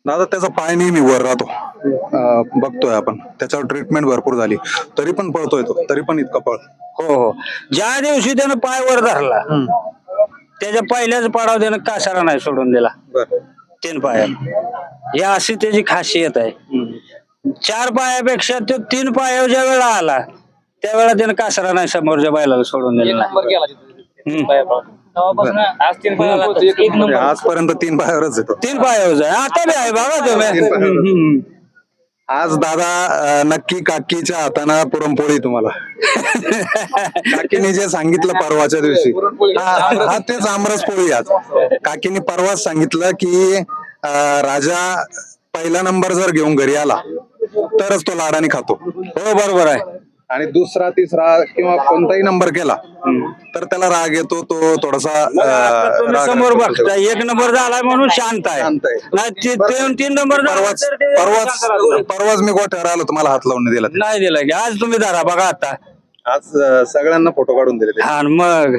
दादा त्याचा पाय नेहमी वर राहतो. बघतोय आपण त्याच्यावर ट्रीटमेंट भरपूर झाली तरी पण पळतोय तो, तरी पण इतका पळ. हो हो, ज्या दिवशी त्यानं पाय वर धरला त्याच्या पहिल्याच पडाव त्यानं कासारा नाही सोडून दिला. बर. 3 पाया ही अशी त्याची खासियत आहे. 4 पायापेक्षा तो 3 पायावर ज्या वेळा आला त्यावेळेला त्यानं कासारा नाही समोरच्या बैलाला सोडून दिला. म्हणजे आजपर्यंत 3 पायावरच येतो. 3 पायावर आहे, आता बी आहे बघा तुम्ही. आज दादा नक्की काकीच्या हातानं पुरणपोळी तुम्हाला. काकीने जे सांगितलं परवाच्या दिवशी, हा तेच आमरस पोळी. आज काकीने परवाच सांगितलं की राजा पहिला नंबर जर घेऊन घरी आला तरच तो लाडाने खातो. हो बरोबर आहे. आणि दुसरा तिसरा किंवा कोणताही नंबर केला तर त्याला राग येतो, तो थोडासा तुम्ही समोर बघता 1 नंबर झालाय म्हणून शांत आहे. नाही 3 नंबर परवाच मी गोठ्यावर आलो तुम्हाला हात लावून दिला नाही दिला की आज तुम्ही धरा बघा आता. आज सगळ्यांना फोटो काढून दिले. हा मग